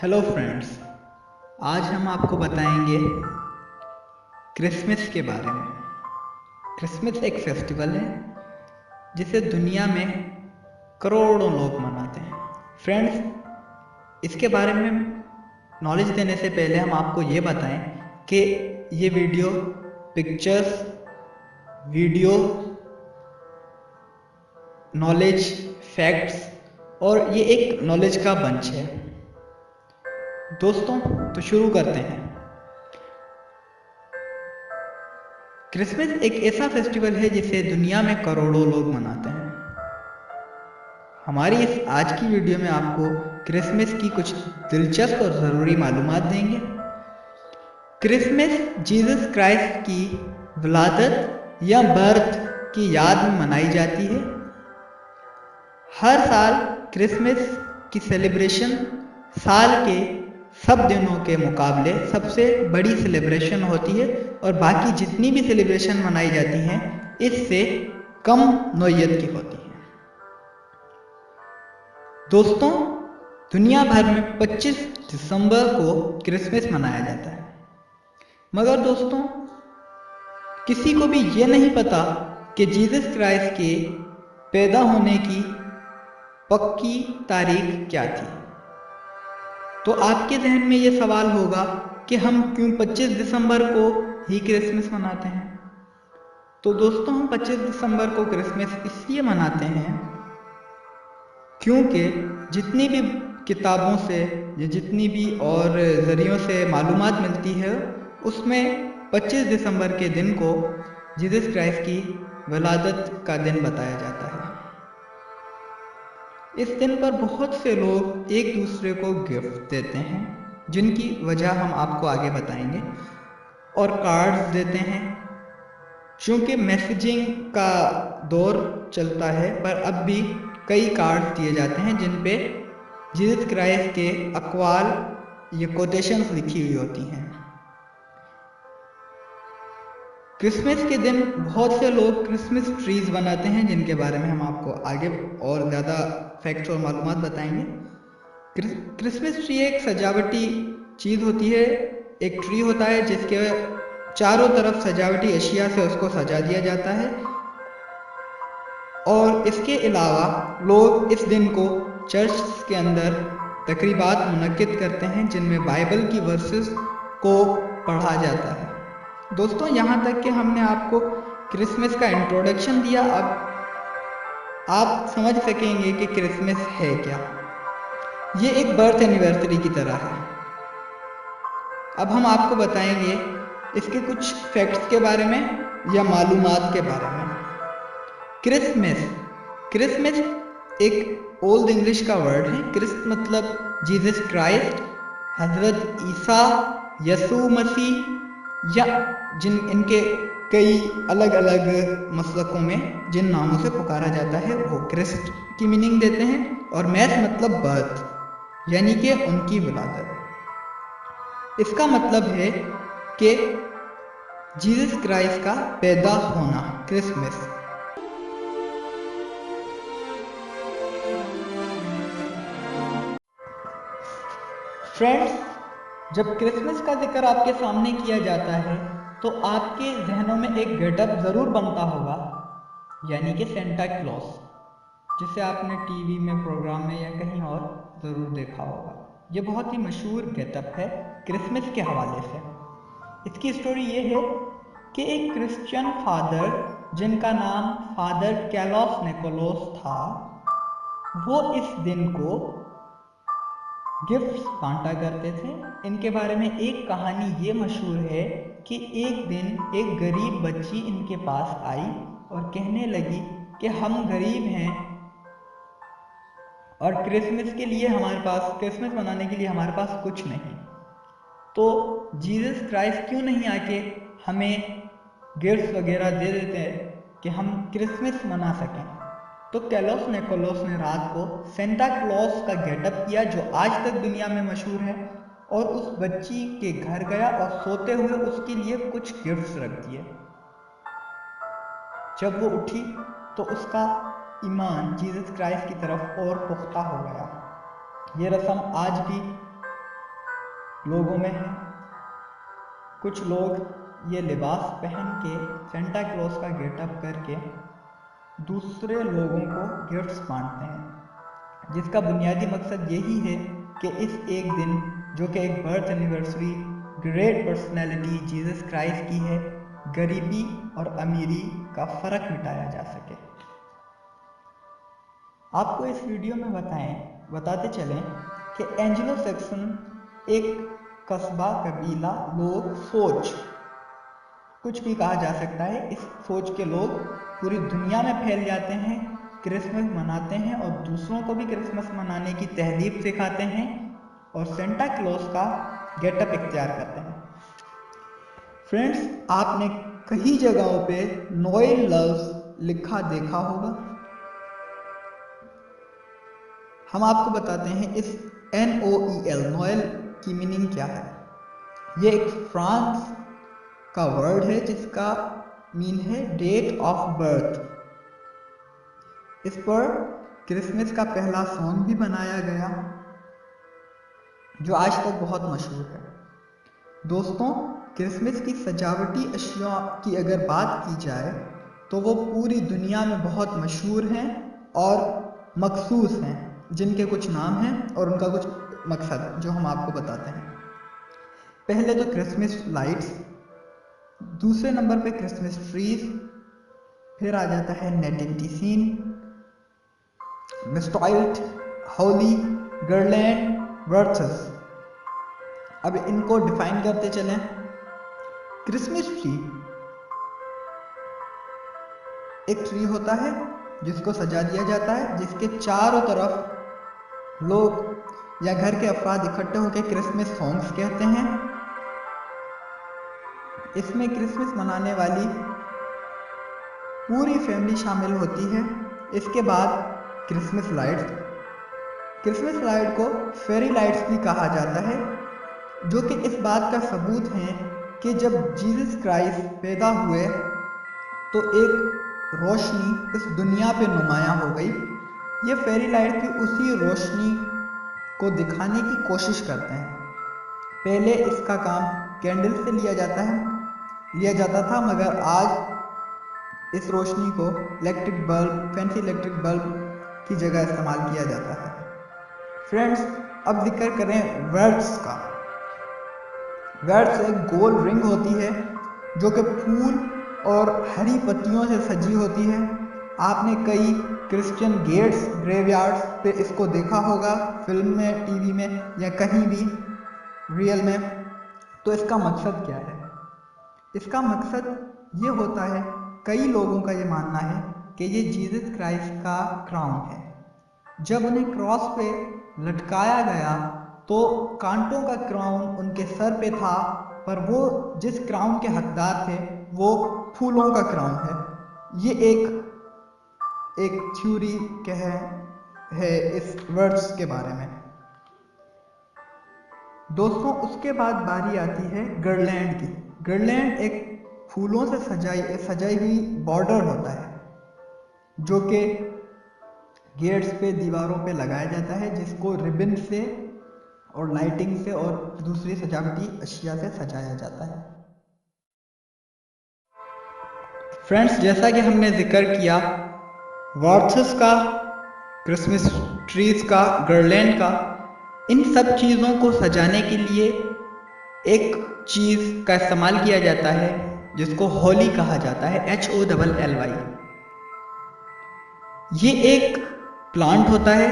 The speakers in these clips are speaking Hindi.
हेलो फ्रेंड्स, आज हम आपको बताएंगे क्रिसमस के बारे में। क्रिसमस एक फेस्टिवल है जिसे दुनिया में करोड़ों लोग मनाते हैं। फ्रेंड्स, इसके बारे में नॉलेज देने से पहले हम आपको ये बताएं कि ये पिक्चर्स, वीडियो, नॉलेज, फैक्ट्स और ये एक नॉलेज का बंच है। दोस्तों, तो शुरू करते हैं। क्रिसमस एक ऐसा फेस्टिवल है जिसे दुनिया में करोड़ों लोग मनाते हैं। हमारी इस आज की वीडियो में आपको क्रिसमस की कुछ दिलचस्प और ज़रूरी मालूमात देंगे। क्रिसमस जीसस क्राइस्ट की विलादत या बर्थ की याद में मनाई जाती है। हर साल क्रिसमस की सेलिब्रेशन साल के सब दिनों के मुकाबले सबसे बड़ी सेलिब्रेशन होती है और बाकी जितनी भी सेलिब्रेशन मनाई जाती हैं इससे कम नौइयत की होती है। दोस्तों, दुनिया भर में 25 दिसंबर को क्रिसमस मनाया जाता है, मगर दोस्तों किसी को भी ये नहीं पता कि जीसस क्राइस्ट के पैदा होने की पक्की तारीख क्या थी। तो आपके जहन में ये सवाल होगा कि हम क्यों 25 दिसंबर को ही क्रिसमस मनाते हैं। तो दोस्तों, हम 25 दिसंबर को क्रिसमस इसलिए मनाते हैं क्योंकि जितनी भी किताबों से या जितनी भी और ज़रियों से मालूमात मिलती है उसमें 25 दिसंबर के दिन को जीसस क्राइस्ट की विलादत का दिन बताया जाता है। इस दिन पर बहुत से लोग एक दूसरे को गिफ्ट देते हैं, जिनकी वजह हम आपको आगे बताएंगे, और कार्ड्स देते हैं। चूँकि मैसेजिंग का दौर चलता है, पर अब भी कई कार्ड्स दिए जाते हैं जिन पे जीसस क्राइस्ट के अक़वाल या कोटेशंस लिखी हुई होती हैं। क्रिसमस के दिन बहुत से लोग क्रिसमस ट्रीज बनाते हैं, जिनके बारे में हम आपको आगे और ज़्यादा फैक्ट्स और मालूमात बताएंगे। क्रिसमस ट्री एक सजावटी चीज़ होती है। एक ट्री होता है जिसके चारों तरफ सजावटी अशिया से उसको सजा दिया जाता है, और इसके अलावा लोग इस दिन को चर्च के अंदर तकरीबात मुनक्किद करते हैं जिनमें बाइबल की वर्सेस को पढ़ा जाता है। दोस्तों, यहाँ तक कि हमने आपको क्रिसमस का इंट्रोडक्शन दिया, अब आप समझ सकेंगे कि क्रिसमस है क्या। ये एक बर्थ एनिवर्सरी की तरह है। अब हम आपको बताएंगे इसके कुछ फैक्ट्स के बारे में या मालूमात के बारे में। क्रिसमस एक ओल्ड इंग्लिश का वर्ड है। क्रिस्ट मतलब जीसस क्राइस्ट, हजरत ईसा, यसू मसीह, या जिन इनके कई अलग अलग मसलकों में जिन नामों से पुकारा जाता है वो क्रिस्ट की मीनिंग देते हैं, और मैस मतलब बर्थ, यानी कि उनकी विलादत। इसका मतलब है कि जीसस क्राइस्ट का पैदा होना, क्रिसमस। फ्रेंड्स, जब क्रिसमस का जिक्र आपके सामने किया जाता है तो आपके जहनों में एक गेटअप ज़रूर बनता होगा, यानी कि सेंटा क्लॉस, जिसे आपने टीवी में, प्रोग्राम में या कहीं और ज़रूर देखा होगा। ये बहुत ही मशहूर गेटअप है क्रिसमस के हवाले से। इसकी स्टोरी ये है कि एक क्रिश्चियन फादर जिनका नाम फादर कैलोस निकोलस था, वो इस दिन को गिफ्ट्स बांटा करते थे। इनके बारे में एक कहानी ये मशहूर है कि एक दिन एक गरीब बच्ची इनके पास आई और कहने लगी कि हम गरीब हैं और क्रिसमस मनाने के लिए हमारे पास कुछ नहीं, तो जीसस क्राइस्ट क्यों नहीं आके हमें गिफ्ट्स वगैरह दे देते हैं कि हम क्रिसमस मना सकें। तो कैलोस निकोलस ने रात को सेंटा क्लॉस का गेटअप किया, जो आज तक दुनिया में मशहूर है, और उस बच्ची के घर गया और सोते हुए उसके लिए कुछ गिफ्ट्स रख दिए। जब वो उठी तो उसका ईमान जीसस क्राइस्ट की तरफ और पुख्ता हो गया। ये रस्म आज भी लोगों में है। कुछ लोग ये लिबास पहन के सेंटा क्लॉज का गेटअप करके दूसरे लोगों को गिफ्ट्स बांटते हैं, जिसका बुनियादी मकसद यही है कि इस एक दिन, जो कि एक birth anniversary great personality Jesus Christ की है, गरीबी और अमीरी का फ़र्क मिटाया जा सके। आपको इस वीडियो में बताते चलें कि एंग्लो सैक्सन एक कस्बा, कबीला, लोग, सोच, कुछ भी कहा जा सकता है। इस सोच के लोग पूरी दुनिया में फैल जाते हैं, क्रिसमस मनाते हैं और दूसरों को भी क्रिसमस मनाने की तहजीब सिखाते हैं और सेंटा क्लॉज का गेटअप इख्तियार करते हैं। फ्रेंड्स, आपने कई जगहों पे नोएल लफ्ज़ लिखा देखा होगा। हम आपको बताते हैं इस NOEL नोएल की मीनिंग क्या है। ये एक फ्रांस का वर्ड है जिसका मीन है डेट ऑफ बर्थ। इस पर क्रिसमस का पहला सॉन्ग भी बनाया गया जो आज तक बहुत मशहूर है। दोस्तों, क्रिसमस की सजावटी अशिया की अगर बात की जाए तो वो पूरी दुनिया में बहुत मशहूर हैं और मखसूस हैं, जिनके कुछ नाम हैं और उनका कुछ मकसद जो हम आपको बताते हैं। पहले तो क्रिसमस लाइट्स, दूसरे नंबर पे क्रिसमस ट्रीज, फिर आ जाता है नेटिविटी सीन, मिस्टाइल्ड, होली, गर्लैंड, वर्थस। अब इनको डिफाइन करते चलें। क्रिसमस ट्री एक ट्री होता है जिसको सजा दिया जाता है, जिसके चारों तरफ लोग या घर के अफराद इकट्ठे होकर क्रिसमस सॉन्ग्स कहते हैं। इसमें क्रिसमस मनाने वाली पूरी फैमिली शामिल होती है। इसके बाद क्रिसमस लाइट को फेरी लाइट्स भी कहा जाता है, जो कि इस बात का सबूत है कि जब जीसस क्राइस्ट पैदा हुए तो एक रोशनी इस दुनिया पे नुमायां हो गई। ये फेरी लाइट भी उसी रोशनी को दिखाने की कोशिश करते हैं। पहले इसका काम कैंडल से लिया जाता था, मगर आज इस रोशनी को फैंसी इलेक्ट्रिक बल्ब की जगह इस्तेमाल किया जाता है। फ्रेंड्स, अब जिक्र करें वर्ड्स का। वर्ड्स एक गोल रिंग होती है जो कि फूल और हरी पत्तियों से सजी होती है। आपने कई क्रिश्चियन गेट्स, ग्रेवयार्ड्स पे इसको देखा होगा, फिल्म में, टीवी में या कहीं भी रियल में। तो इसका मकसद क्या है? इसका मकसद ये होता है, कई लोगों का ये मानना है कि ये जीसस क्राइस्ट का क्राउन है। जब उन्हें क्रॉस पे लटकाया गया तो कांटों का क्राउन उनके सर पे था, पर वो जिस क्राउन के हकदार थे वो फूलों का क्राउन है। ये एक थ्योरी है इस वर्ड्स के बारे में। दोस्तों, उसके बाद बारी आती है गर्लैंड की। गर्लैंड एक फूलों से सजाई हुई बॉर्डर होता है जो कि गेट्स पे, दीवारों पे लगाया जाता है, जिसको रिबन से और लाइटिंग से और दूसरी सजावटी अशिया से सजाया जाता है। फ्रेंड्स, जैसा कि हमने जिक्र किया वॉर्थस का, क्रिसमस ट्रीज का, गर्लैंड का, इन सब चीज़ों को सजाने के लिए एक चीज़ का इस्तेमाल किया जाता है जिसको होली कहा जाता है, HOLLY। ये एक प्लांट होता है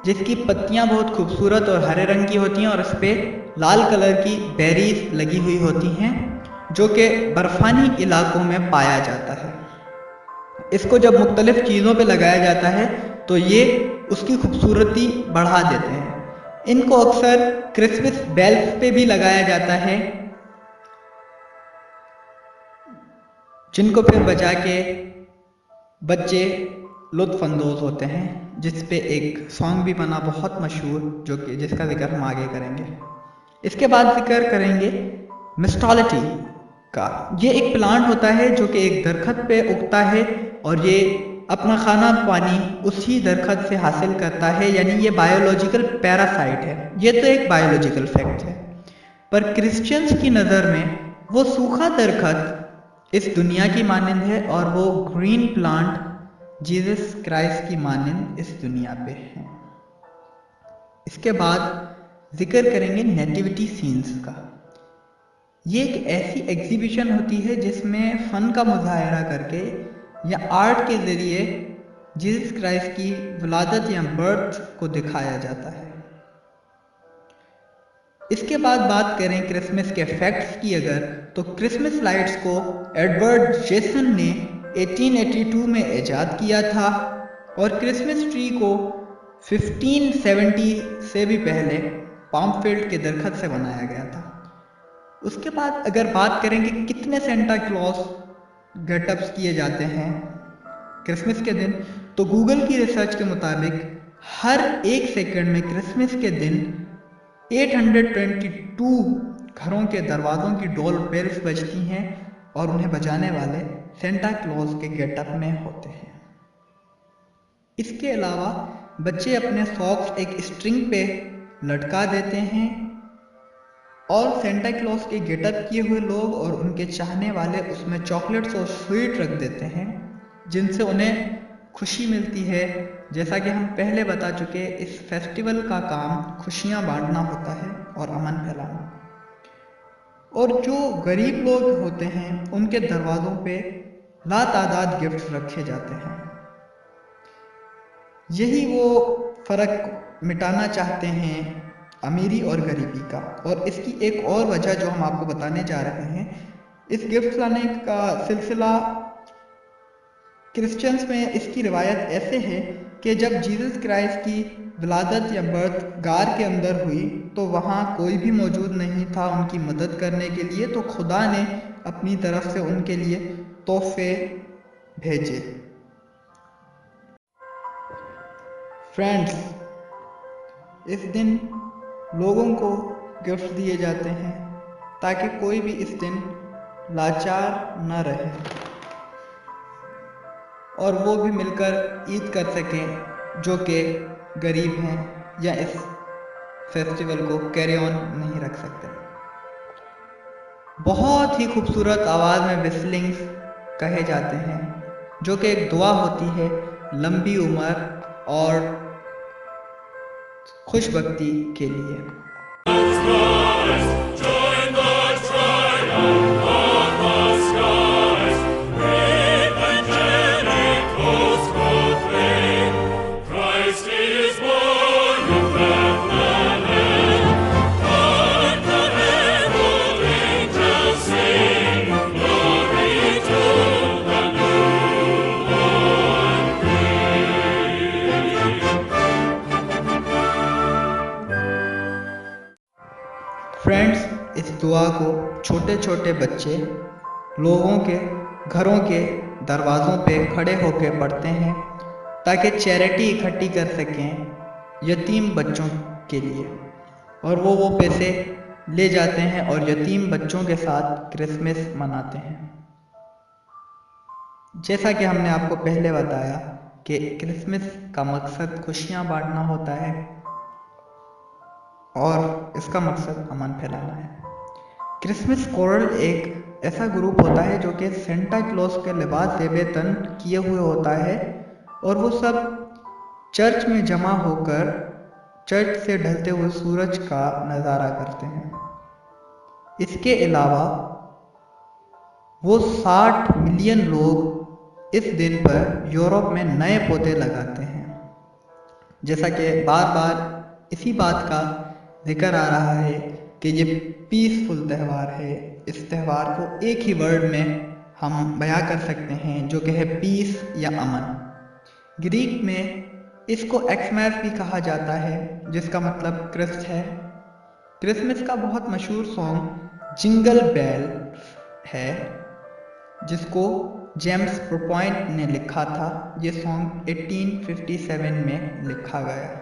जिसकी पत्तियां बहुत खूबसूरत और हरे रंग की होती हैं और इस पर लाल कलर की बेरीज लगी हुई होती हैं, जो कि बर्फानी इलाकों में पाया जाता है। इसको जब मुख्तलिफ चीज़ों पे लगाया जाता है तो ये उसकी खूबसूरती बढ़ा देते हैं। इनको अक्सर क्रिसमस बेल्स पे भी लगाया जाता है, जिनको फिर बजा के बच्चे लुत्फ़अंदोज़ होते हैं, जिस पे एक सॉन्ग भी बना बहुत मशहूर, जिसका जिक्र हम आगे करेंगे। इसके बाद जिक्र करेंगे मिस्टालिटी का। ये एक प्लांट होता है जो कि एक दरख्त पे उगता है और ये अपना खाना पानी उसी दरख्त से हासिल करता है, यानी ये बायोलॉजिकल पैरासाइट है। ये तो एक बायोलॉजिकल फैक्ट है। पर क्रिश्चियंस की नज़र में वो सूखा दरखत इस दुनिया की मानंद है और वो ग्रीन प्लांट जीसस क्राइस्ट की मानंद इस दुनिया पे है। इसके बाद जिक्र करेंगे नेटिविटी सीन्स का। ये एक ऐसी एग्जीबिशन होती है जिसमें फ़न का मुजाहरा करके या आर्ट के ज़रिए जीसस क्राइस्ट की विलादत या बर्थ को दिखाया जाता है। इसके बाद बात करें क्रिसमस के फैक्ट्स की अगर, तो क्रिसमस लाइट्स को एडवर्ड जेसन ने 1882 में ईजाद किया था और क्रिसमस ट्री को 1570 से भी पहले पामफील्ड के दरखत से बनाया गया था। उसके बाद अगर बात करें कि कितने सेंटा क्लॉज गेटअप्स किए जाते हैं क्रिसमस के दिन, तो गूगल की रिसर्च के मुताबिक हर 1 सेकंड में क्रिसमस के दिन 822 घरों के दरवाज़ों की डोर बेल्स बजती हैं और उन्हें बजाने वाले सेंटा क्लॉज के गेटअप में होते हैं। इसके अलावा बच्चे अपने सॉक्स एक स्ट्रिंग पे लटका देते हैं और सेंटा क्लॉज के गेटअप किए हुए लोग और उनके चाहने वाले उसमें चॉकलेट्स और स्वीट रख देते हैं, जिनसे उन्हें खुशी मिलती है। जैसा कि हम पहले बता चुके, इस फेस्टिवल का काम खुशियां बांटना होता है और अमन फैलाना। और जो गरीब लोग होते हैं उनके दरवाज़ों पे लातादाद गिफ्ट्स रखे जाते हैं। यही वो फ़र्क मिटाना चाहते हैं अमीरी और गरीबी का। और इसकी एक और वजह जो हम आपको बताने जा रहे हैं, इस गिफ्ट लाने का सिलसिला क्रिश्चियंस में इसकी रिवायत ऐसे है कि जब जीसस क्राइस्ट की विलादत या बर्थ गार के अंदर हुई तो वहाँ कोई भी मौजूद नहीं था उनकी मदद करने के लिए, तो खुदा ने अपनी तरफ से उनके लिए तोहफे भेजे। फ्रेंड्स, इस दिन लोगों को गिफ्ट दिए जाते हैं ताकि कोई भी इस दिन लाचार न रहे और वो भी मिलकर ईद कर सकें जो कि गरीब हैं या इस फेस्टिवल को कैरी ऑन नहीं रख सकते। बहुत ही खूबसूरत आवाज़ में विस्लिंग्स कहे जाते हैं जो कि एक दुआ होती है लंबी उम्र और खुशबख्ती के लिए। फ्रेंड्स, इस दुआ को छोटे छोटे बच्चे लोगों के घरों के दरवाज़ों पे खड़े होकर पढ़ते हैं ताकि चैरिटी इकट्ठी कर सकें यतीम बच्चों के लिए, और वो पैसे ले जाते हैं और यतीम बच्चों के साथ क्रिसमस मनाते हैं। जैसा कि हमने आपको पहले बताया कि क्रिसमस का मकसद खुशियाँ बांटना होता है और इसका मकसद अमन फैलाना है। क्रिसमस कोरल एक ऐसा ग्रुप होता है जो कि सेंटा क्लॉज के लिबास ज़ेबे तन किए हुए होता है और वो सब चर्च में जमा होकर चर्च से ढलते हुए सूरज का नज़ारा करते हैं। इसके अलावा वो 60 मिलियन लोग इस दिन पर यूरोप में नए पौधे लगाते हैं। जैसा कि बार बार इसी बात का जिक्र आ रहा है कि ये पीसफुल त्यौहार है। इस त्यौहार को एक ही वर्ड में हम बयां कर सकते हैं जो कि है पीस या अमन। ग्रीक में इसको एक्समैस भी कहा जाता है जिसका मतलब क्रिस्ट है। क्रिसमस का बहुत मशहूर सॉन्ग जिंगल बेल है जिसको जेम्स प्रोपॉइंट ने लिखा था। ये सॉन्ग 1857 में लिखा गया।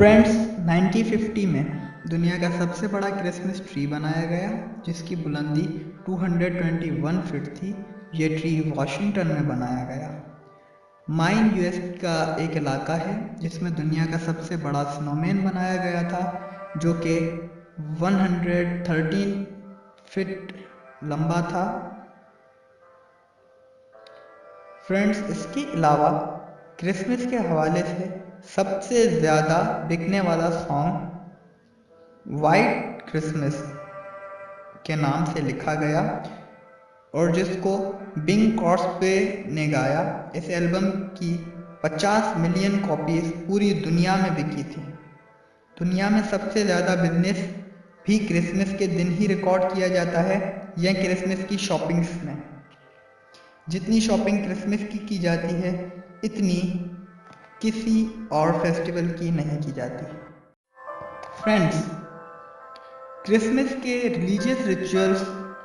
फ्रेंड्स 1950 में दुनिया का सबसे बड़ा क्रिसमस ट्री बनाया गया जिसकी बुलंदी 221 फीट थी। ये ट्री वाशिंगटन में बनाया गया। माइन यूएस का एक इलाका है जिसमें दुनिया का सबसे बड़ा स्नोमैन बनाया गया था जो कि 113 फीट लंबा था। फ्रेंड्स, इसके अलावा क्रिसमस के हवाले से सबसे ज़्यादा बिकने वाला सॉन्ग वाइट क्रिसमस के नाम से लिखा गया और जिसको बिंग कॉस्बे ने गाया। इस एल्बम की 50 मिलियन कॉपीज पूरी दुनिया में बिकी थी। दुनिया में सबसे ज़्यादा बिजनेस भी क्रिसमस के दिन ही रिकॉर्ड किया जाता है या क्रिसमस की शॉपिंग्स में। जितनी शॉपिंग क्रिसमस की जाती है इतनी किसी और फेस्टिवल की नहीं की जाती। फ्रेंड्स, क्रिसमस के रिलीजियस रिचुअल्स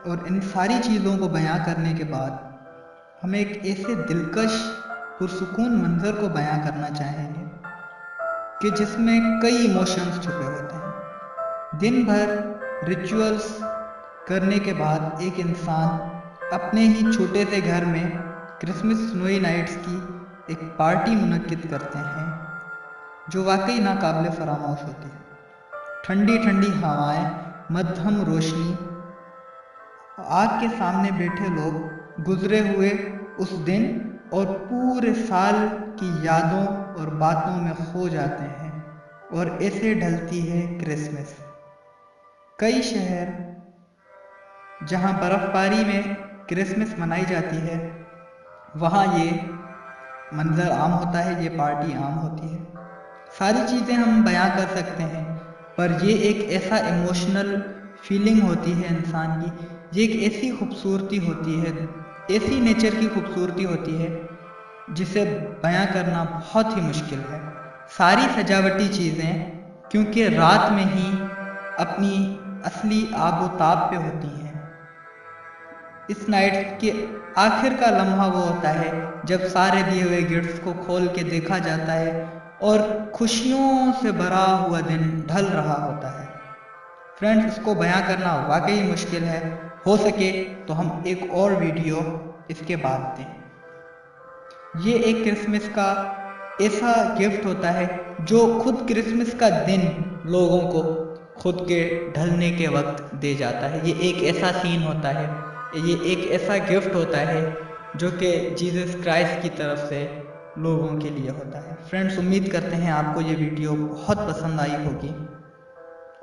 और इन सारी चीज़ों को बयां करने के बाद हम एक ऐसे दिलकश पुरसुकून मंजर को बयां करना चाहेंगे कि जिसमें कई इमोशंस छुपे होते हैं। दिन भर रिचुअल्स करने के बाद एक इंसान अपने ही छोटे से घर में क्रिसमस स्नोई नाइट्स की एक पार्टी मुनक्किद करते हैं जो वाकई नाकाबिले फरामोश होती है। ठंडी ठंडी हवाएं, मध्यम रोशनी, आग के सामने बैठे लोग गुजरे हुए उस दिन और पूरे साल की यादों और बातों में खो जाते हैं और ऐसे ढलती है क्रिसमस। कई शहर जहां बर्फबारी में क्रिसमस मनाई जाती है वहाँ ये मंजर आम होता है, ये पार्टी आम होती है। सारी चीज़ें हम बयां कर सकते हैं पर ये एक ऐसा इमोशनल फीलिंग होती है इंसान की, ये एक ऐसी खूबसूरती होती है, ऐसी नेचर की खूबसूरती होती है जिसे बयां करना बहुत ही मुश्किल है। सारी सजावटी चीज़ें क्योंकि रात में ही अपनी असली आबोताब पे होती हैं। इस नाइट के आखिर का लम्हा वो होता है जब सारे दिए हुए गिफ्ट्स को खोल के देखा जाता है और खुशियों से भरा हुआ दिन ढल रहा होता है। फ्रेंड्स, इसको बयां करना वाकई मुश्किल है। हो सके तो हम एक और वीडियो इसके बाद दें। ये एक क्रिसमस का ऐसा गिफ्ट होता है जो खुद क्रिसमस का दिन लोगों को खुद के ढलने के वक्त दे जाता है। ये एक ऐसा सीन होता है, ये एक ऐसा गिफ्ट होता है जो कि जीसस क्राइस्ट की तरफ से लोगों के लिए होता है। फ्रेंड्स, उम्मीद करते हैं आपको ये वीडियो बहुत पसंद आई होगी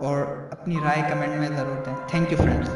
और अपनी राय कमेंट में ज़रूर दें। Thank you friends.